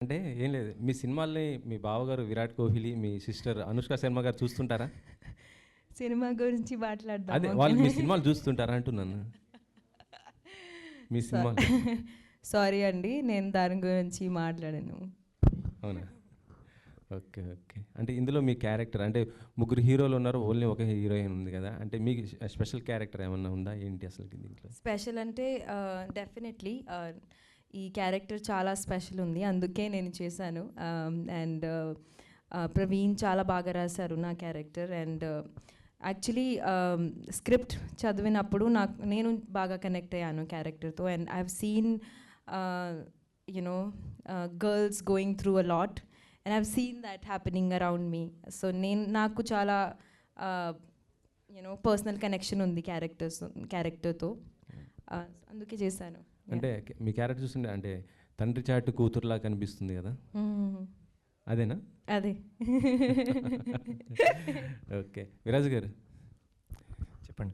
అంటే ఏం లేదు. మీ సినిమాల్ని మీ బావగారు 'విరాట్ కోహ్లీ', మీ సిస్టర్ 'అనుష్క శర్మ' గారు చూస్తుంటారా? సినిమా గురించి మాట్లాడదాం. అదే వాళ్ళు మీ సినిమాలు చూస్తుంటారా అంటున్నాను. మీ సినిమాలు. సారీ అండి, నేను దాని గురించి మాట్లాడాను. అవునా? ఓకే. ఓకే. అంటే ఇందులో మీ క్యారెక్టర్ అంటే ముగ్గురు హీరోలు ఉన్నారు. ఓన్లీ ఒక హీరోయిన్ ఉంది కదా! అంటే మీకు స్పెషల్ క్యారెక్టర్ ఏమన్నా ఉందా? ఏంటి అసలుకి దీంట్లో? స్పెషల్ అంటే డెఫినెట్లీ ఈ క్యారెక్టర్ చాలా స్పెషల్ ఉంది, అందుకే నేను చేశాను. అండ్ ప్రవీణ్ చాలా బాగా రాశారు నా క్యారెక్టర్. అండ్ యాక్చువల్లీ స్క్రిప్ట్ చదివినప్పుడు నేను బాగా కనెక్ట్ అయ్యాను క్యారెక్టర్తో. And I have seen you know girls going through a lot and I have seen that happening around me. So నాకు చాలా పర్సనల్ కనెక్షన్ ఉంది క్యారెక్టర్తో, అందుకే చేశాను. అంటే మీ క్యారెక్టర్ చూస్తుంటే అంటే తండ్రి చాటు కూతురులా కనిపిస్తుంది కదా! అదేనా? అదే. ఓకే. విరాజ్ గారు చెప్పండి.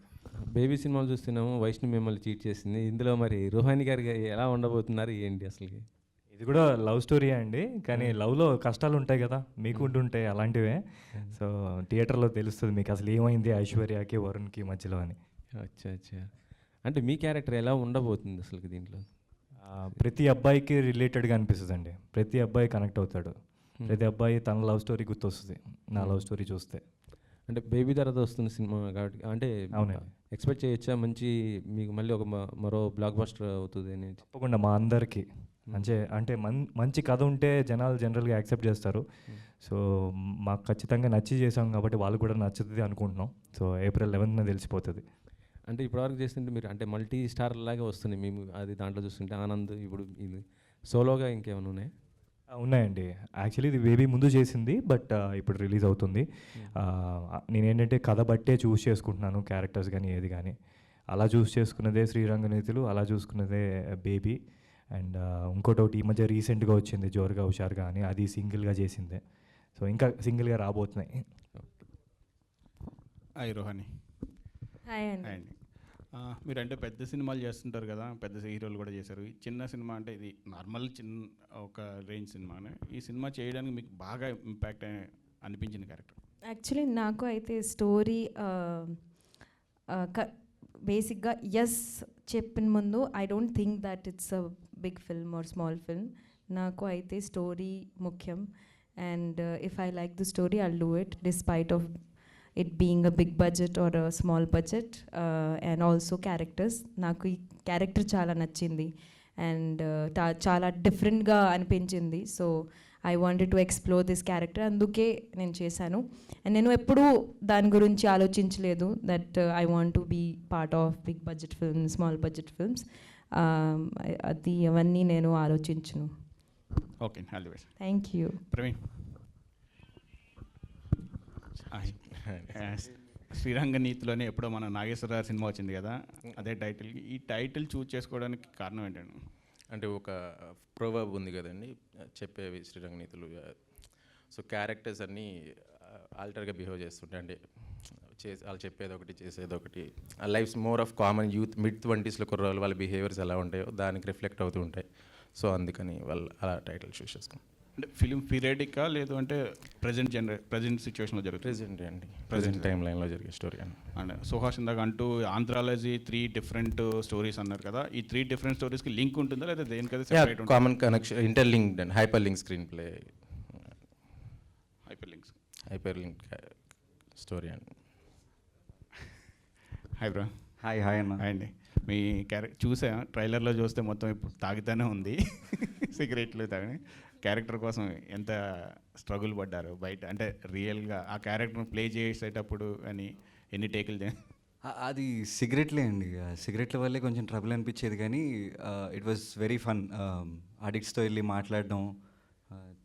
బేబీ సినిమాలు చూస్తున్నాము. వైష్ణవి మిమ్మల్ని చీట్ చేసింది. ఇందులో మరి రూహాని గారు ఎలా ఉండబోతున్నారు ఏంటి అసలుకి? ఇది కూడా లవ్ స్టోరీయే అండి, కానీ లవ్లో కష్టాలు ఉంటాయి కదా, మీకు ఉంటుంటాయి అలాంటివే. సో థియేటర్లో తెలుస్తుంది మీకు అసలు ఏమైంది ఐశ్వర్యకి వరుణ్కి మధ్యలో అని. అచ్చా అచ్చా. అంటే మీ క్యారెక్టర్ ఎలా ఉండబోతుంది అసలుకి దీంట్లో? ప్రతి అబ్బాయికి రిలేటెడ్గా అనిపిస్తుంది అండి, ప్రతి అబ్బాయి కనెక్ట్ అవుతాడు, ప్రతి అబ్బాయి తన లవ్ స్టోరీ గుర్తొస్తుంది నా లవ్ స్టోరీ చూస్తే. అంటే బేబీ తర్వాత వస్తున్న సినిమా కాబట్టి అంటే అవునండి, ఎక్స్పెక్ట్ చేయొచ్చా మంచి మీకు మళ్ళీ ఒక మరో బ్లాక్ బస్టర్ అవుతుంది అని? తప్పకుండా మా అందరికీ అంటే మంచి కథ ఉంటే జనాలు జనరల్గా యాక్సెప్ట్ చేస్తారు. సో మాకు ఖచ్చితంగా నచ్చి చేసాం కాబట్టి వాళ్ళు కూడా నచ్చుతుంది అనుకుంటున్నాం. సో ఏప్రిల్ 11న తెలిసిపోతుంది. అంటే ఇప్పటివరకు చేస్తుంటే మీరు అంటే మల్టీ స్టార్ లాగా వస్తుంది మేము అది దాంట్లో చూస్తుంటే ఆనంద్, ఇప్పుడు ఇది సోలోగా ఇంకేమైనా ఉన్నాయి? ఉన్నాయండి, యాక్చువల్లీ ఇది బేబీ ముందు చేసింది, బట్ ఇప్పుడు రిలీజ్ అవుతుంది. నేనేంటంటే కథ బట్టే చూస్ చేసుకుంటున్నాను క్యారెక్టర్స్ కానీ ఏది కానీ. అలా చూస్ చేసుకున్నదే శ్రీరంగనీతులు, అలా చూసుకున్నదే బేబీ. అండ్ ఇంకోటి ఈ మధ్య రీసెంట్గా వచ్చింది జోరుగా హుషారుగా అని, అది సింగిల్గా చేసిందే. సో ఇంకా సింగిల్గా రాబోతున్నాయి. హాయ్ రోహాని. హాయ్ అండి. అండి మీరంటే పెద్ద సినిమాలు చేస్తుంటారు కదా, పెద్ద హీరోలు కూడా చేశారు. ఈ చిన్న సినిమా అంటే ఇది నార్మల్ చిన్న ఒక రేంజ్ సినిమానే. ఈ సినిమా చేయడానికి మీకు బాగా ఇంపాక్ట్ అనిపించిన క్యారెక్టర్? యాక్చువల్లీ నాకు అయితే స్టోరీ బేసిక్గా ఎస్ చెప్పిన ముందు I don't think that it's a big film or small film. నాకు అయితే స్టోరీ ముఖ్యం. And if I like the story I'll do it despite of it being a big budget or a small budget, and also characters. నాకు ఈ character చాలా నచ్చింది and చాలా డిఫరెంట్గా అనిపించింది. So I wanted to explore this character, అందుకే నేను చేశాను. అండ్ నేను ఎప్పుడూ దాని గురించి ఆలోచించలేదు that I want to be part of big budget films, small budget films. అది అవన్నీ నేను ఆలోచించను. Okay, all the best. Thank you. Praveen. శ్రీరంగనీతిలోనే ఎప్పుడో మన నాగేశ్వరరావు సినిమా వచ్చింది కదా, అదే టైటిల్. ఈ టైటిల్ చూస్ చేసుకోవడానికి కారణం ఏంటండి? అంటే ఒక ప్రోవర్బ్ ఉంది కదండి, చెప్పేవి శ్రీరంగనీతులు. సో క్యారెక్టర్స్ అన్నీ ఆల్టర్గా బిహేవ్ చేస్తుంటాయి. అంటే వాళ్ళు చెప్పేది ఒకటి చేసేది ఒకటి. ఆ life's more of common youth mid 20sలో కుర్రోళ్ళు వాళ్ళ బిహేవియర్స్ ఎలా ఉంటాయో దానికి రిఫ్లెక్ట్ అవుతూ ఉంటాయి. సో అందుకని వాళ్ళు అలా టైటిల్ చూస్ చేసుకున్నాం. అంటే ఫిలిం పీరియడికా లేదు అంటే ప్రజెంట్ సిచ్యువేషన్లో జరుగుతుంది? ప్రెజెంట్ అండి, ప్రెజెంట్ టైం లైన్లో జరిగే స్టోరీ అండి. అండ్ సుహాస్ ఇందాక అంటూ ఆంథ్రాలజీ 3 డిఫరెంట్ స్టోరీస్ అన్నారు కదా, ఈ 3 డిఫరెంట్ స్టోరీస్కి లింక్ ఉంటుందా లేదా దేనికైతే సెపరేట్ ఉంటుంది? Common connection, interlinked and hyperlink screenplay. Hyperlink story అండి. Hi bro. హాయ్ అన్న. హాయ్ అండి. మీ క్యారెక్టర్ చూసా, ట్రైలర్లో చూస్తే మొత్తం ఇప్పుడు తాగుతూనే ఉంది సిగరెట్లు తాగి. క్యారెక్టర్ కోసం ఎంత స్ట్రగుల్ పడ్డారు బయట, అంటే రియల్గా ఆ క్యారెక్టర్ని ప్లే చేసేటప్పుడు అని ఎన్ని టేకులు? అది సిగరెట్లే అండి, సిగరెట్ల వల్లే కొంచెం ట్రబుల్ అనిపించేది, కానీ ఇట్ వాజ్ వెరీ ఫన్. అడిక్ట్స్తో వెళ్ళి మాట్లాడడం,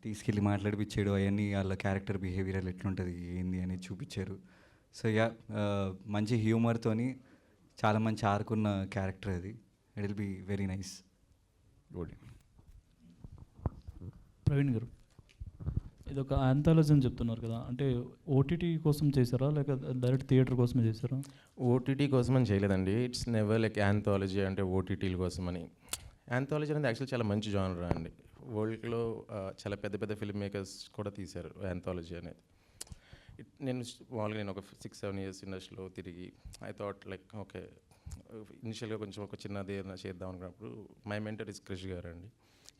తీసుకెళ్ళి మాట్లాడిపించాడు, అవన్నీ వాళ్ళ క్యారెక్టర్ బిహేవియర్ ఎట్లుంటుంది ఏంది అని చూపించారు. సో మంచి హ్యూమర్తోని చాలా మంచి ఆరుకున్న క్యారెక్టర్ అది. It will be very nice. Good. Praveen గారు, ఇది ఒక ఆంథాలజీ అని చెప్తున్నారు కదా, అంటే ఓటీటీ కోసం చేశారా లేక డైరెక్ట్ థియేటర్ కోసమే చేశారా? ఓటీటీ కోసం అని చేయలేదండి. ఇట్స్ నెవర్ లైక్ యాంథాలజీ అంటే ఓటీటీల కోసం అని. యాంథాలజీ అనేది యాక్చువల్ చాలా మంచి జానర్ అండి. వరల్డ్లో చాలా పెద్ద పెద్ద ఫిల్మ్ మేకర్స్ కూడా తీశారు యాంథాలజీ అనేది. నేను మామూలుగా నేను ఒక 6-7 ఇయర్స్ ఇండస్ట్రీలో తిరిగి ఐ థాట్ లైక్ ఓకే, ఇనిషియల్గా కొంచెం ఒక చిన్నది ఏదైనా చేద్దాం అనుకున్నప్పుడు మై మెంటర్ ఇస్ క్రిష్ గారు అండి.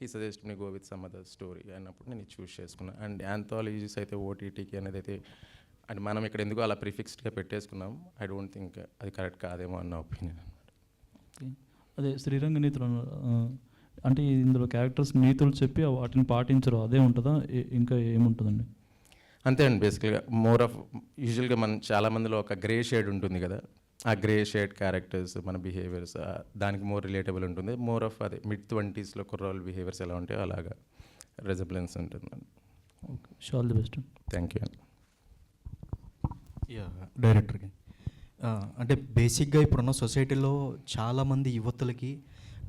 ఈ suggest me go with some other story అన్నప్పుడు నేను చూస్ చేసుకున్నాను. అండ్ యాంథాలజీస్ అయితే ఓటీటీకి అనేది అయితే అండ్ మనం ఇక్కడ ఎందుకు అలా ప్రిఫిక్స్డ్గా పెట్టేసుకున్నాం, ఐ డోంట్ థింక్ అది కరెక్ట్ కాదేమో అన్న ఒపీనియన్ అనమాట. అదే శ్రీరంగ నీతులు అంటే ఇందులో క్యారెక్టర్స్ నీతులు చెప్పి వాటిని పాటించరు, అదే ఉంటుందా ఇంకా ఏముంటుందండి? అంతే అండి, బేసికల్గా మోర్ ఆఫ్ యూజువల్గా మన చాలా మందిలో ఒక గ్రే షేడ్ ఉంటుంది కదా, ఆ గ్రే షేడ్ క్యారెక్టర్స్ మన బిహేవియర్స్ దానికి మోర్ రిలేటబుల్ ఉంటుంది. మోర్ ఆఫ్ అదే మిడ్-20s కుర్రోళ్ళ బిహేవియర్స్ ఎలా ఉంటాయో అలాగా రెజబులెన్స్ ఉంటుంది. Okay, all the best. Thank you. డైరెక్టర్కి అంటే బేసిక్గా ఇప్పుడున్న సొసైటీలో చాలామంది యువతులకి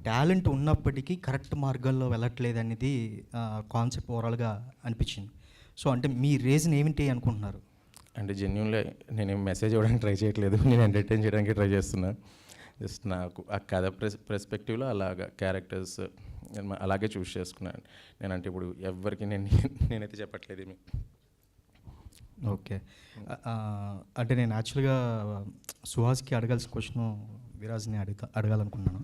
టాలెంట్ ఉన్నప్పటికీ కరెక్ట్ మార్గాల్లో వెళ్ళట్లేదు అనేది కాన్సెప్ట్ ఓవరాల్గా అనిపించింది. సో అంటే మీ రీజన్ ఏమిటి అనుకుంటున్నారు? అంటే జెన్యున్లీ నేను మెసేజ్ ఇవ్వడానికి ట్రై చేయట్లేదు, నేను ఎంటర్టైన్ చేయడానికి ట్రై చేస్తున్నా. జస్ట్ నాకు ఆ కథ పర్స్పెక్టివ్లో అలాగా క్యారెక్టర్స్ అలాగే చూస్ చేసుకున్నాను. నేనంటే ఇప్పుడు ఎవరికి నేనైతే చెప్పట్లేదు ఏమి. ఓకే, అంటే నేను యాక్చువల్గా సుహాస్కి అడగాల్సిన క్వశ్చన్ విరాజ్ని అడగాలనుకున్నాను.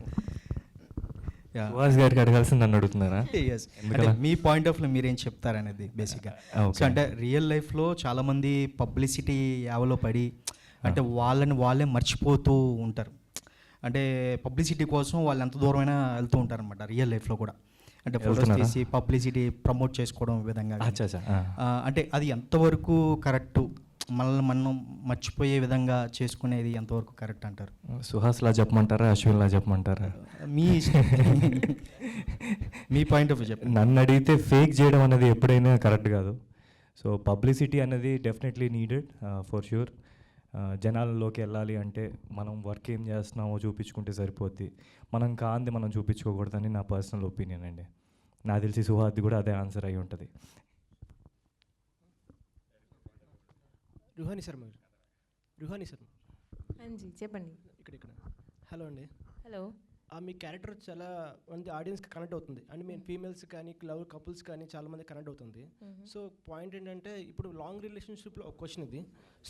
సుహాస్ గారికి అడగాల్సింది నన్ను అడుగుతున్నారా? ఎస్, అంటే మీ పాయింట్ ఆఫ్ వ్యూ మీరేం చెప్తారనేది బేసిక్గా. సో అంటే రియల్ లైఫ్లో చాలామంది పబ్లిసిటీ యావలో పడి అంటే వాళ్ళే మర్చిపోతూ ఉంటారు. అంటే పబ్లిసిటీ కోసం వాళ్ళు ఎంత దూరమైనా వెళ్తూ ఉంటారు అనమాట రియల్ లైఫ్లో కూడా. అంటే ఫోటోస్ తీసి పబ్లిసిటీ ప్రమోట్ చేసుకోవడం విధంగా. అంటే అది ఎంతవరకు కరెక్టు, మనల్ని మనం మర్చిపోయే విధంగా చేసుకునేది ఎంతవరకు కరెక్ట్ అంటారు? సుహాస్లా చెప్పమంటారా, అశ్విన్లా చెప్పమంటారా? మీ మీ పాయింట్ ఆఫ్ వ్యూ చెప్పండి. నన్ను అడిగితే ఫేక్ చేయడం అనేది ఎప్పుడైనా కరెక్ట్ కాదు. సో పబ్లిసిటీ అనేది డెఫినెట్లీ నీడెడ్ ఫర్ ష్యూర్. జనాలలోకి వెళ్ళాలి అంటే మనం వర్క్ ఏం చేస్తున్నామో చూపించుకుంటే సరిపోద్ది, మనం కాంది మనం చూపించుకోకూడదని నా పర్సనల్ ఒపీనియన్ అండి. నాకు తెలిసి సుహాద్ది కూడా అదే ఆన్సర్ అయి ఉంటుంది. రుహానీ శర్మ అంజీ చెప్పండి. ఇక్కడ హలో అండి. హలో. మీ క్యారెక్టర్ చాలా మంది ఆడియన్స్కి కనెక్ట్ అవుతుంది, అండ్ మేము ఫీమేల్స్ కానీ లవ్ కపుల్స్ కానీ చాలామంది కనెక్ట్ అవుతుంది. సో పాయింట్ ఏంటంటే ఇప్పుడు లాంగ్ రిలేషన్షిప్లో ఒక క్వశ్చన్ ఇది,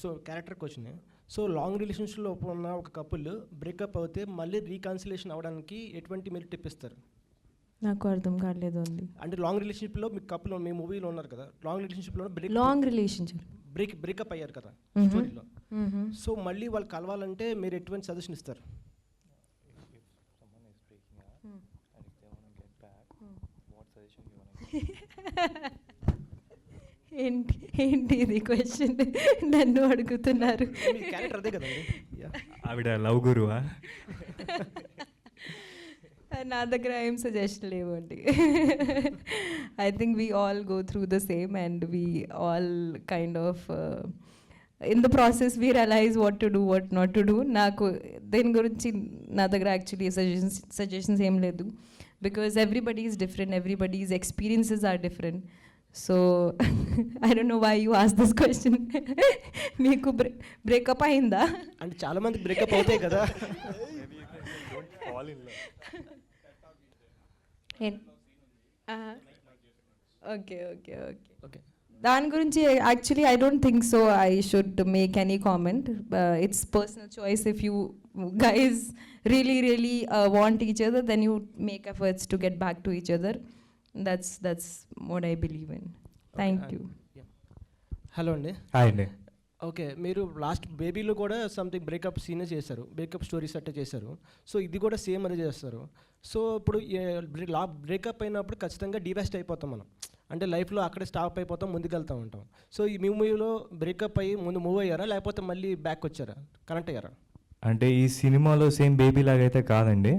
so character question. So long రిలేషన్షిప్లో ఉన్న ఒక కపుల్ బ్రేకప్ అవుతే మళ్ళీ రీకన్సిలేషన్ అవ్వడానికి ఎటువంటి మీరు టిప్ ఇస్తారు? నాకు అర్థం కాలేదు అండి. అంటే లాంగ్ రిలేషన్షిప్లో మీ కపుల్ మీ మూవీలో ఉన్నారు కదా, లాంగ్ రిలేషన్షిప్లో బ్రేకప్ అయ్యారు కదా స్టోరీలో. సో మళ్ళీ వాళ్ళు కలవాలంటే మీరు ఎటువంటి సజెషన్ ఇస్తారు? ఏంటి ఇది క్వశ్చన్ నన్ను అడుగుతున్నారు? క్యారెక్టర్ అదే కదండి. ఆవిడ లవ్ గురువా? నా దగ్గర ఏం సజెషన్ లేవండి. I think we all go through the same and we all kind of in the process we realise what to do what not to do. నాకు దీని గురించి నా దగ్గర యాక్చువల్లీ సజెషన్స్ ఏం లేదు, because everybody is different, everybody's experiences are different. So I don't know why you ask this question. మీకు breakup అయిందా? అంటే చాలా మంది బ్రేకప్ అవుతాయి కదా. ఓకే ఓకే ఓకే ఓకే దాని గురించి actually I don't think so I should make any comment. It's personal choice. If you guys really want each other, then you make efforts to get back to each other. That's what I believe in. Thank you. Hello అండి. Hi అండి. Okay, మీరు last బేబీలో కూడా something breakup సీనే చేశారు, breakup stories అట్టే చేశారు. So ఇది కూడా same అదే చేస్తారు. సో ఇప్పుడు బ్రేకప్ అయినప్పుడు ఖచ్చితంగా డివెస్ట్ అయిపోతాం మనం, అంటే లైఫ్లో అక్కడే స్టాప్ అయిపోతాం, ముందుకు వెళ్తూ ఉంటాం. సో ఈ మూవీలో బ్రేకప్ అయ్యి ముందు మూవ్ అయ్యారా, లేకపోతే మళ్ళీ బ్యాక్ వచ్చారా, కనెక్ట్ అయ్యారా? అంటే ఈ సినిమాలో సేమ్ బేబీ లాగా అయితే కాదండి.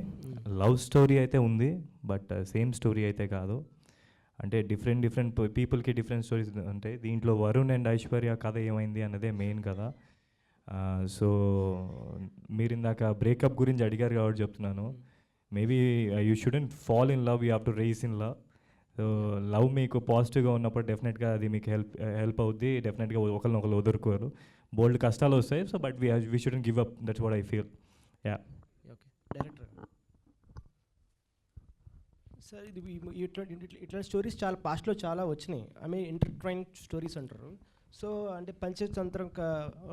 లవ్ స్టోరీ అయితే ఉంది, బట్ సేమ్ స్టోరీ అయితే కాదు. అంటే డిఫరెంట్ పీపుల్కి డిఫరెంట్ స్టోరీస్ ఉంటాయి. దీంట్లో వరుణ్ అండ్ ఐశ్వర్య కథ ఏమైంది అన్నదే మెయిన్ కదా. సో మీరు ఇందాక బ్రేకప్ గురించి అడిగారు కాబట్టి చెప్తున్నాను. Maybe you shouldn't fall in love, you have to rise in love. So love మీకు పాజిటివ్గా ఉన్నప్పుడు డెఫినెట్గా అది మీకు హెల్ప్ అవుద్ది. డెఫినెట్గా ఒకరినొకరు వదులుకోరు, బోల్డ్ కష్టాలు వస్తాయి. So but we shouldn't give up, that's what I feel. Yeah. Okay, director sir ఇది ఇట్లాంటి స్టోరీస్ చాలా పాస్ట్లో చాలా వచ్చినాయి. ఇంటర్ట్రైన్ స్టోరీస్ అంటారు. సో అంటే పంచతంత్రం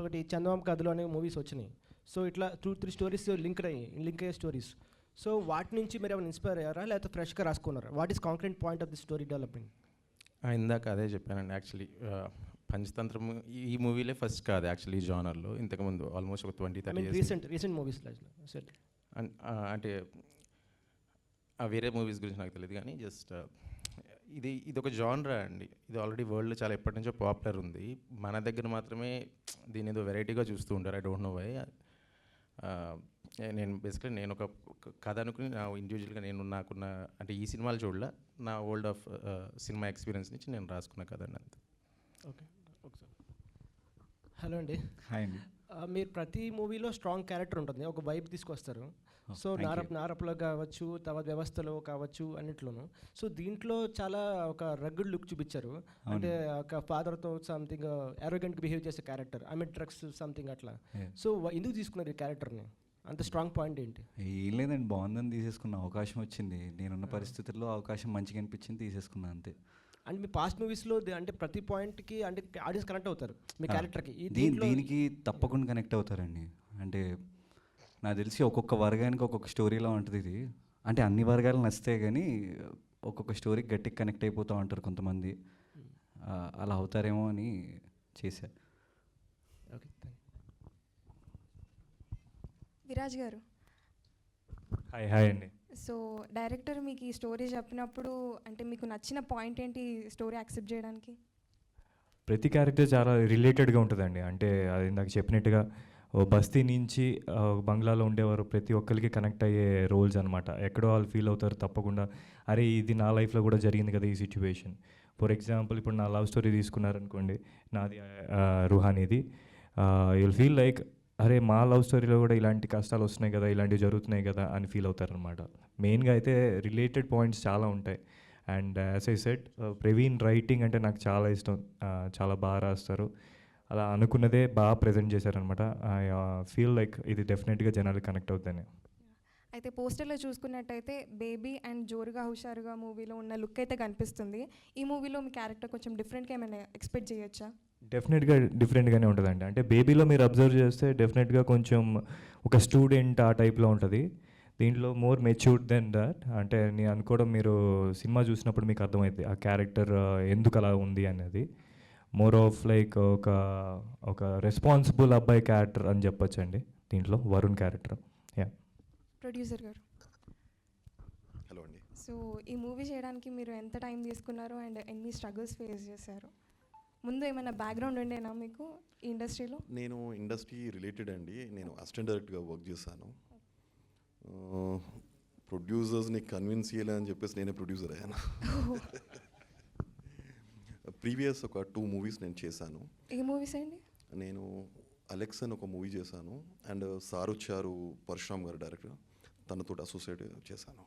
ఒకటి చందమామ కథలు అనే మూవీస్ వచ్చినాయి. సో ఇట్లా 2-3 స్టోరీస్ లింక్ అయ్యే స్టోరీస్. సో వాటి నుంచి మీరు ఏమైనా ఇన్స్పైర్ అయ్యారా, లేకపోతే ఫ్రెష్గా రాసుకున్నారా? What is concrete point of the story development? ఇందాక అదే చెప్పానండి. యాక్చువల్లీ పంచతంత్రం ఈ మూవీలే ఫస్ట్ కాదు యాక్చువల్లీ ఈ జానర్లో. ఇంతకుముందు ఆల్మోస్ట్ ఒక 20-30 years రీసెంట్ మూవీస్ సార్. అంటే వేరే మూవీస్ గురించి నాకు తెలియదు కానీ జస్ట్ ఇది ఒక జానరా అండి. ఇది ఆల్రెడీ వరల్డ్లో చాలా ఎప్పటి నుంచో పాపులర్ ఉంది. మన దగ్గర మాత్రమే దీని ఏదో వెరైటీగా చూస్తూ ఉంటారు. I don't know why. నేను ఒక కథ అనుకుని నా ఇండివిజువల్గా నాకున్న అంటే ఈ సినిమాలు చూడలే, నా వరల్డ్ ఆఫ్ సినిమా ఎక్స్పీరియన్స్ నుంచి నేను రాసుకున్న కథ అంతే. ఓకే ఒకసారి. హలో అండి. హాయ్ అండి. మీరు ప్రతి మూవీలో స్ట్రాంగ్ క్యారెక్టర్ ఉంటుంది, ఒక వైబ్ తీసుకొస్తారు. సో నారప్లో కావచ్చు, తర్వాత వ్యవస్థలో కావచ్చు, అన్నిట్లోనూ. సో దీంట్లో చాలా ఒక రగ్గుడ్ లుక్ చూపించారు. అంటే ఒక ఫాదర్తో సంథింగ్ అరోగెంట్గా బిహేవ్ చేసే క్యారెక్టర్, డ్రగ్స్ సంథింగ్ అట్లా. సో ఎందుకు తీసుకున్నారు ఈ క్యారెక్టర్ని? అంత స్ట్రాంగ్ పాయింట్ ఏంటి? ఏం లేదండి, బాగుందని తీసేసుకున్న. అవకాశం వచ్చింది, నేనున్న పరిస్థితుల్లో అవకాశం మంచిగా అనిపించింది, తీసేసుకున్నా అంతే. అండ్ మీ పాస్ట్ మూవీస్లో అంటే ప్రతి పాయింట్కి అంటే ఆడియన్స్ కనెక్ట్ అవుతారు మీ క్యారెక్టర్కి. దీనికి తప్పకుండా కనెక్ట్ అవుతారండి. అంటే నాకు తెలిసి ఒక్కొక్క వర్గానికి ఒక్కొక్క స్టోరీలా ఉంటుంది ఇది. అంటే అన్ని వర్గాలు నచ్చితే కానీ ఒక్కొక్క స్టోరీకి గట్టిగా కనెక్ట్ అయిపోతూ ఉంటారు కొంతమంది. అలా అవుతారేమో అని చేశా. ఓకే. విరాజ్ గారు, హాయ్ అండి. సో డైరెక్టర్ మీకు ఈ స్టోరీ చెప్పినప్పుడు అంటే మీకు నచ్చిన పాయింట్ ఏంటి స్టోరీ యాక్సెప్ట్ చేయడానికి? ప్రతి క్యారెక్టర్ చాలా రిలేటెడ్గా ఉంటుందండి. అంటే అది ఇందాక చెప్పినట్టుగా బస్తీ నుంచి బంగ్లాలో ఉండేవారు ప్రతి ఒక్కరికి కనెక్ట్ అయ్యే రోల్స్ అనమాట. ఎక్కడో వాళ్ళు ఫీల్ అవుతారు తప్పకుండా, అరే ఇది నా లైఫ్లో కూడా జరిగింది కదా ఈ సిచ్యువేషన్. ఫర్ ఎగ్జాంపుల్ ఇప్పుడు నా లవ్ స్టోరీ తీసుకున్నారనుకోండి, నాది రుహానీది. యుల్ ఫీల్ లైక్ అరే మా లవ్ స్టోరీలో కూడా ఇలాంటి కష్టాలు వస్తున్నాయి కదా, ఇలాంటివి జరుగుతున్నాయి కదా అని ఫీల్ అవుతారనమాట. మెయిన్గా అయితే రిలేటెడ్ పాయింట్స్ చాలా ఉంటాయి. And as I said, Praveen writing అంటే నాకు చాలా ఇష్టం. చాలా బాగా రాస్తారు. అలా అనుకున్నదే బాగా ప్రజెంట్ చేశారనమాట. ఐ ఫీల్ లైక్ ఇది డెఫినెట్గా జనాలు కనెక్ట్ అవుతాయి. అయితే పోస్టర్లో చూసుకున్నట్టయితే బేబీ అండ్ జోరుగా హుషారుగా మూవీలో ఉన్న లుక్ అయితే కనిపిస్తుంది. ఈ మూవీలో మీ క్యారెక్టర్ కొంచెం డిఫరెంట్గా ఏమైనా ఎక్స్పెక్ట్ చేయొచ్చా? డెఫినెట్గా డిఫరెంట్గానే ఉంటుందండి. అంటే బేబీలో మీరు అబ్జర్వ్ చేస్తే డెఫినెట్గా కొంచెం ఒక స్టూడెంట్ ఆ టైప్లో ఉంటుంది. దీంట్లో మోర్ మెచ్యూర్డ్ దెన్ దట్. అంటే నేను అనుకోవడం మీరు సినిమా చూసినప్పుడు మీకు అర్థమవుతుంది ఆ క్యారెక్టర్ ఎందుకు అలా ఉంది అనేది. మోర్ ఆఫ్ లైక్ ఒక రెస్పాన్సిబుల్ అబ్బాయి క్యారెక్టర్ అని చెప్పొచ్చు అండి దీంట్లో, వరుణ్ క్యారెక్టర్. యా. ప్రొడ్యూసర్ గారు, హలో అండి. సో ఈ మూవీ చేయడానికి మీరు ఎంత టైం తీసుకున్నారు అండ్ ఎన్ని స్ట్రగుల్స్ ఫేస్ చేశారు? ముందు ఏమైనా బ్యాక్గ్రౌండ్ ఉండేనా మీకు ఈ ఇండస్ట్రీలో? నేను ఇండస్ట్రీ రిలేటెడ్ అండి. నేను అసిస్టెంట్ డైరెక్టర్గా వర్క్ చేశాను. ప్రొడ్యూసర్స్ని కన్విన్స్ చేయాలని చెప్పేసి నేనే ప్రొడ్యూసర్ అయ్యాను. ప్రీవియస్ ఒక 2 మూవీస్ నేను చేశాను. ఏ మూవీస్ అండి? నేను అలెక్స్ అని ఒక మూవీ చేశాను. అండ్ సారుచారు పరశురామ్ గారు డైరెక్టర్, తనతో అసోసియేట్ చేశాను.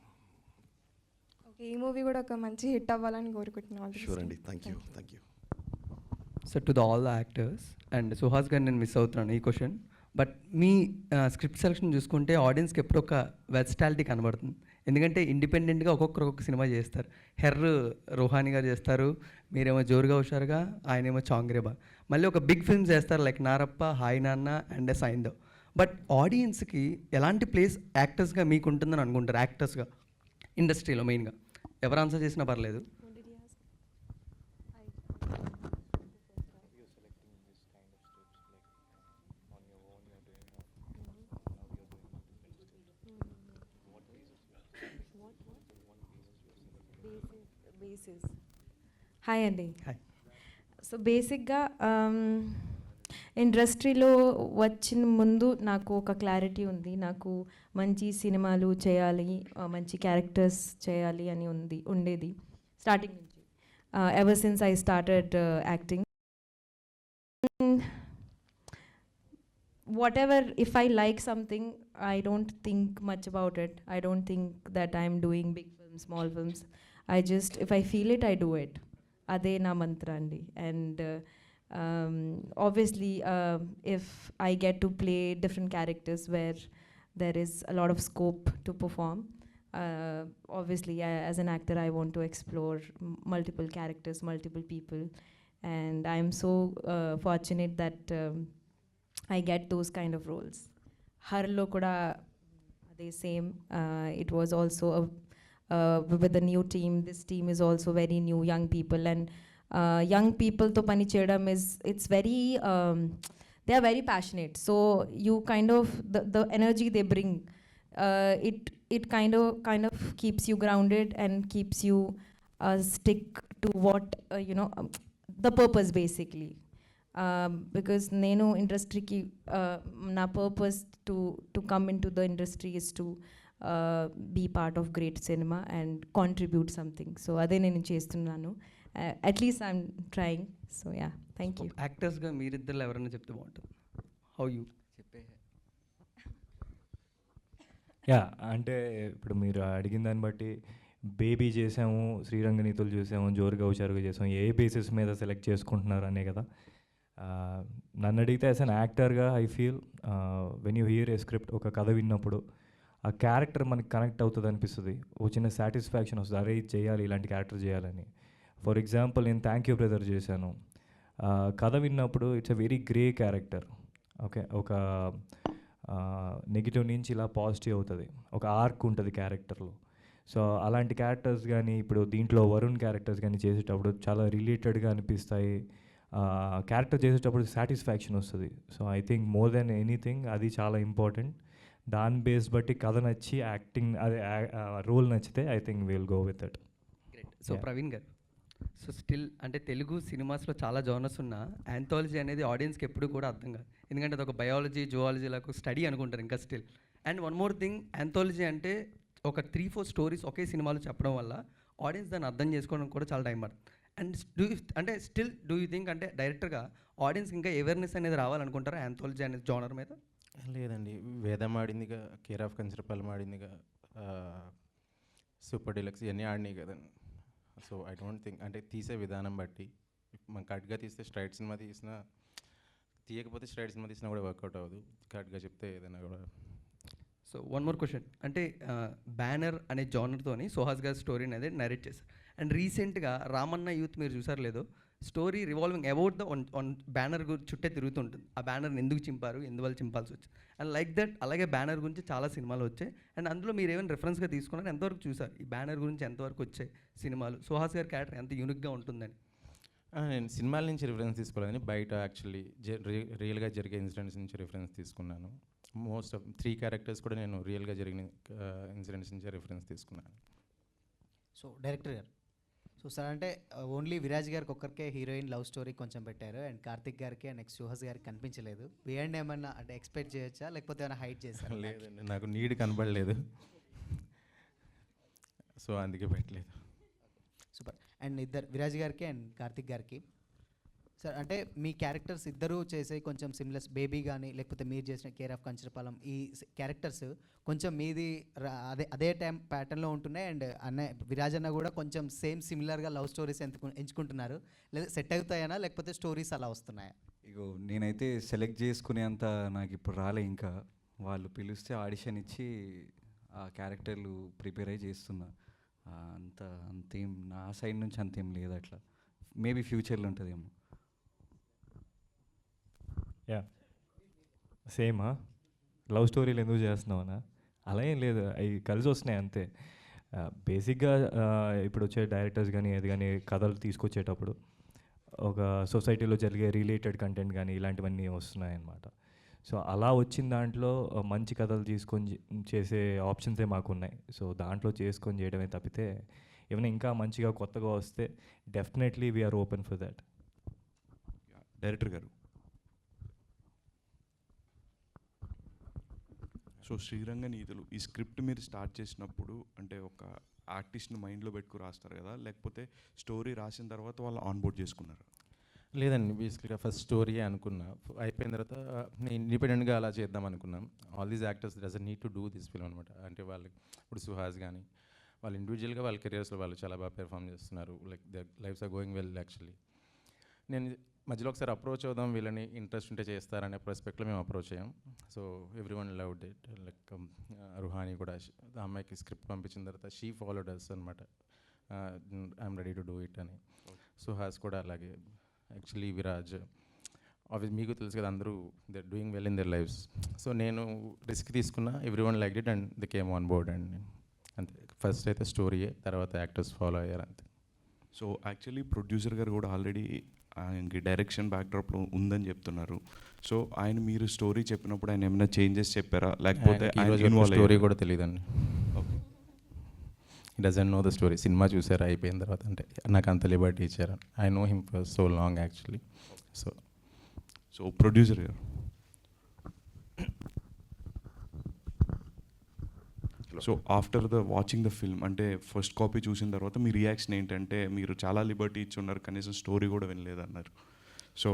ఓకే, ఈ మూవీ కూడా ఒక మంచి హిట్ అవ్వాలని కోరుకుంటున్నాను. షూర్ అండి. Thank you. So to the all the actors and Suhas గారు, నేను మిస్ అవుతున్నాను ఈ question. But me script selection చూసుకుంటే ఆడియన్స్కి ఎప్పుడు ఒక వెర్సటాలిటీ కనబడుతుంది. ఎందుకంటే ఇండిపెండెంట్గా ఒక్కొక్క సినిమా చేస్తారు. రుహానీ గారు చేస్తారు, మీరేమో జోరుగా హుషారుగా, ఆయనేమో చాంగ్రేబా. మళ్ళీ ఒక బిగ్ ఫిల్మ్స్ చేస్తారు లైక్ నారప్ప, హాయ్ నాన్న అండ్ సైందవ్. బట్ ఆడియన్స్కి ఎలాంటి ప్లేస్ యాక్టర్స్గా మీకు ఉంటుందని అనుకుంటారు? యాక్టర్స్గా ఇండస్ట్రీలో మెయిన్గా ఎవరు ఆన్సర్ చేసినా పర్లేదు. హాయ్ అండి. హాయ్. సో బేసిక్గా ఇండస్ట్రీలో వచ్చిన ముందు నాకు ఒక క్లారిటీ ఉంది. నాకు మంచి సినిమాలు చేయాలి, మంచి క్యారెక్టర్స్ చేయాలి అని ఉండేది స్టార్టింగ్ నుంచి. Ever since I started acting. whatever, if I like something, I don't think much about it. I don't think that I'm doing big films, small films. I just, if I feel it, I do it. Ade na mantra andi. And obviously if I get to play different characters where there is a lot of scope to perform, Obviously, as an actor, I want to explore multiple characters, multiple people, and I'm so fortunate that I get those kind of roles. Harlo kuda the same. It was also with the new team. This team is also very new, young people, and young people to pani cheyadam is, it's very they are very passionate. So you kind of the energy they bring, it kind of keeps you grounded and keeps you stick to what the purpose basically. Because నేను ఇండస్ట్రీకి నా purpose to come in to the industry is to be part of great cinema and contribute something. So అదే నేను చేస్తున్నాను. At least I'm trying. So yeah, thank you. యాక్టర్స్గా మీరిద్దరు ఎవరైనా చెప్తే బాగుంటుంది. హౌ యూ చెప్పే యా, అంటే ఇప్పుడు మీరు అడిగిన దాన్ని బట్టి బేబీ చేసాము, శ్రీరంగనీతులు చూసాము, జోరుగా హుషారుగా చేసాము, ఏ బేసిస్ మీద సెలెక్ట్ చేసుకుంటున్నారు అనే కదా. నన్ను అడిగితే యాజ్ అన్ యాక్టర్గా I feel when you here a script, ఒక కథ విన్నప్పుడు ఆ క్యారెక్టర్ మనకి కనెక్ట్ అవుతుంది అనిపిస్తుంది. ఓ చిన్న సాటిస్ఫాక్షన్ వస్తుంది, అరే ఇది చేయాలి, ఇలాంటి క్యారెక్టర్ చేయాలని. ఫర్ ఎగ్జాంపుల్ నేను థ్యాంక్ యూ బ్రదర్ చేశాను. కథ విన్నప్పుడు it's a very grey character. Okay, ఒక నెగిటివ్ నుంచి ఇలా పాజిటివ్ అవుతుంది, ఒక ఆర్క్ ఉంటుంది క్యారెక్టర్లో. సో అలాంటి క్యారెక్టర్స్ కానీ ఇప్పుడు దీంట్లో వరుణ్ క్యారెక్టర్స్ కానీ చేసేటప్పుడు చాలా రిలేటెడ్గా అనిపిస్తాయి. క్యారెక్టర్ చేసేటప్పుడు సాటిస్ఫాక్షన్ వస్తుంది. So I think more than anything అది చాలా ఇంపార్టెంట్. దాని బేస్ బట్టి కథ నచ్చి యాక్టింగ్ అదే రోల్ నచ్చితే I think will go with it. Great. So Praveen గారు, సో స్టిల్ అంటే తెలుగు సినిమాస్లో చాలా జోనర్స్ ఉన్న యాంథాలజీ అనేది ఆడియన్స్కి ఎప్పుడు కూడా అర్థం కాదు. ఎందుకంటే అది ఒక బయాలజీ, జువాలజీలకు స్టడీ అనుకుంటారు ఇంకా still. And one more thing, anthology అంటే ఒక 3-4 స్టోరీస్ ఒకే సినిమాలో చెప్పడం వల్ల ఆడియన్స్ దాన్ని అర్థం చేసుకోవడం కూడా చాలా టైం పడుతుంది. అండ్ అంటే స్టిల్ డూ యూ థింక్ అంటే డైరెక్టర్గా ఆడియన్స్ ఇంకా అవేర్నెస్ అనేది రావాలనుకుంటారా యాంథాలజీ అనేది జోనర్ మీద? లేదండి, వేదం ఆడిందిగా, కేర్ ఆఫ్ కంచరపాలెం ఆడిందిగా, సూపర్ డీలక్స్ ఇవన్నీ ఆడినాయి కదండి. సో ఐ డోంట్ థింక్ అంటే తీసే విధానం బట్టి మనం కరెక్ట్గా తీస్తే స్ట్రైట్ సినిమా తీసినా, తీయకపోతే స్ట్రైట్ సినిమా తీసినా కూడా వర్కౌట్ అవ్వదు. కరెక్ట్గా చెప్తే ఏదైనా కూడా. సో వన్ మోర్ క్వశ్చన్, అంటే బ్యానర్ అనే జానర్తోని సుహాస్ గారి స్టోరీ అనేది నరేట్ చేశారు. అండ్ రీసెంట్గా రామన్న యూత్ మీరు చూసారు లేదో, story revolving about the on banner చుట్టే తిరుగుతుంటుంది. ఆ బ్యానర్ని ఎందుకు చింపారు, ఎందువల్ల చింపాల్సి వచ్చింది, అండ్ లైక్ దట్ అలాగే బ్యానర్ గురించి చాలా సినిమాలు వచ్చాయి. అండ్ అందులో మీరు ఏమైనా రెఫరెన్స్గా తీసుకున్నారు, ఎంతవరకు చూసారు ఈ బ్యానర్ గురించి, ఎంతవరకు వచ్చాయి సినిమాలు, సుహాస్ గారి క్యారెక్టర్ ఎంత యూనిక్గా ఉంటుందని? నేను సినిమాల నుంచి రిఫరెన్స్ తీసుకోలేదని, బయట యాక్చువల్లీ రియల్గా జరిగే ఇన్సిడెంట్స్ నుంచి రిఫరెన్స్ తీసుకున్నాను. మోస్ట్ ఆఫ్ 3 క్యారెక్టర్స్ కూడా నేను రియల్గా జరిగిన ఇన్సిడెంట్స్ నుంచి రిఫరెన్స్ తీసుకున్నాను. సో డైరెక్టర్ గారు, సో సార్ అంటే ఓన్లీ విరాజ్ గారికి ఒక్కరికే హీరోయిన్ లవ్ స్టోరీ కొంచెం పెట్టారు, అండ్ కార్తిక్ గారికి అండ్ నెక్స్ట్ సుహాస్ గారికి కనిపించలేదు. బియాండ్ ఏమన్నా అంటే ఎక్స్పెక్ట్ చేయొచ్చా, లేకపోతే ఏమైనా హైట్ చేశారు? లేదండి, నాకు నీడ్ కనబడలేదు, సో అందుకే పెట్టలేదు. సూపర్. అండ్ ఇద్దరు విరాజ్ గారికి అండ్ కార్తిక్ గారికి సార్, అంటే మీ క్యారెక్టర్స్ ఇద్దరు చేసే కొంచెం సిమిలర్స్, బేబీ కానీ లేకపోతే మీరు చేసిన కేర్ ఆఫ్ కంచరపాలెం, ఈ క్యారెక్టర్స్ కొంచెం మీది అదే టైం ప్యాటర్న్లో ఉంటున్నాయి. అండ్ విరాజ్ అన్న కూడా కొంచెం సేమ్ సిమిలర్గా లవ్ స్టోరీస్ ఎంచుకుంటున్నారు. లేదా సెట్ అవుతాయనా, లేకపోతే స్టోరీస్ అలా వస్తున్నాయా? ఇగో నేనైతే సెలెక్ట్ చేసుకునేంత నాకు ఇప్పుడు రాలే. ఇంకా వాళ్ళు పిలిస్తే ఆడిషన్ ఇచ్చి ఆ క్యారెక్టర్లు ప్రిపేర్ అయ్యి చేస్తున్నా. అంతేం నా సైడ్ నుంచి అంతేం లేదు. అట్లా మేబీ ఫ్యూచర్లో ఉంటుందేమో. యా, సేమా లవ్ స్టోరీలు ఎందుకు చేస్తున్నావునా, అలా ఏం లేదు, అవి కలిసి వస్తున్నాయి అంతే. బేసిక్గా ఇప్పుడు వచ్చే డైరెక్టర్స్ కానీ ఏది కానీ కథలు తీసుకొచ్చేటప్పుడు ఒక సొసైటీలో జరిగే రిలేటెడ్ కంటెంట్ కానీ ఇలాంటివన్నీ వస్తున్నాయి అన్నమాట. సో అలా వచ్చిన దాంట్లో మంచి కథలు తీసుకొని చేసే ఆప్షన్సే మాకున్నాయి. సో దాంట్లో చేసుకొని చేయడమే తప్పితే ఏమైనా ఇంకా మంచిగా కొత్తగా వస్తే definitely we're open for that. Director గారు, సో శ్రీరంగనీతులు ఈ స్క్రిప్ట్ మీరు స్టార్ట్ చేసినప్పుడు అంటే ఒక ఆర్టిస్ట్ని మైండ్లో పెట్టుకుని రాస్తారు కదా, లేకపోతే స్టోరీ రాసిన తర్వాత వాళ్ళు ఆన్బోర్డ్ చేసుకున్నారు? లేదండి, బేసిక్గా ఫస్ట్ స్టోరీయే అనుకున్నా. అయిపోయిన తర్వాత నేను ఇండిపెండెంట్గా అలా చేద్దాం అనుకున్నాం. All these actors doesn't need to do this film అనమాట. అంటే వాళ్ళకి ఇప్పుడు సుహాస్ కానీ వాళ్ళు ఇండివిజువల్గా వాళ్ళ కెరియర్స్లో వాళ్ళు చాలా బాగా పెర్ఫామ్ చేస్తున్నారు. Like the lifes are going well actually. నేను మధ్యలో ఒకసారి అప్రోచ్ అవుదాం, వీళ్ళని ఇంట్రెస్ట్ ఉంటే చేస్తారనే ప్రాస్పెక్ట్లో మేము అప్రోచ్ అయ్యాం. So every one loved it. Like Ruhani కూడా ఆ అమ్మాయికి స్క్రిప్ట్ పంపించిన తర్వాత షీ ఫాలోడ్ అస్ అనమాట, I'm ready to do it అని. సుహాస్ కూడా అలాగే. యాక్చువల్లీ విరాజ్ మీకు తెలుసు కదా, అందరూ they doing well in their lifes. So నేను రిస్క్ తీసుకున్నా, every one like it and they came on board. And అంతే, ఫస్ట్ అయితే స్టోరీయే, తర్వాత యాక్టర్స్ ఫాలో అయ్యారు అంతే. సో యాక్చువల్లీ ప్రొడ్యూసర్ గారు కూడా ఆల్రెడీ ఆయనకి డైరెక్షన్ బ్యాక్డ్రాప్లో ఉందని చెప్తున్నారు. సో ఆయన మీరు స్టోరీ చెప్పినప్పుడు ఆయన ఏమైనా చేంజెస్ చెప్పారా, లేకపోతే స్టోరీ కూడా తెలియదండి. He doesn't know the story. Cinema చూసారు అయిపోయిన తర్వాత, అంటే నాకు అంత లిబర్టీ ఇచ్చారు. I know him for so long actually. So producer గారు, so after the watching the film, అంటే ఫస్ట్ కాపీ చూసిన తర్వాత మీ రియాక్షన్ ఏంటంటే, మీరు చాలా లిబర్టీ ఇచ్చి ఉన్నారు, కనీసం స్టోరీ కూడా వినలేదన్నారు. So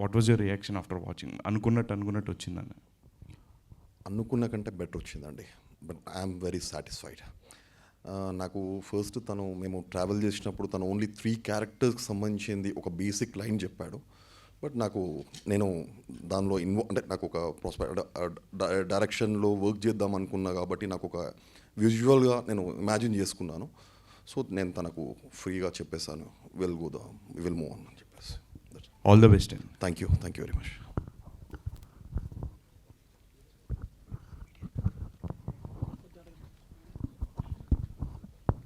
what was your reaction after watching? అనుకున్నట్టు వచ్చిందని? అనుకున్న కంటే బెటర్ వచ్చిందండి, బట్ ఐఎమ్ వెరీ సాటిస్ఫైడ్. నాకు ఫస్ట్ మేము ట్రావెల్ చేసినప్పుడు తను ఓన్లీ 3 క్యారెక్టర్స్కి సంబంధించింది ఒక బేసిక్ లైన్ చెప్పాడు. బట్ నేను దానిలో అంటే నాకు ఒక డైరెక్షన్లో వర్క్ చేద్దాం అనుకున్నా కాబట్టి నాకు ఒక విజువల్గా నేను ఇమాజిన్ చేసుకున్నాను. సో నేను తనకు ఫ్రీగా చెప్పేశాను, విల్ మూవ్ ఆన్ అని చెప్పేసి. All the best. Thank you very much.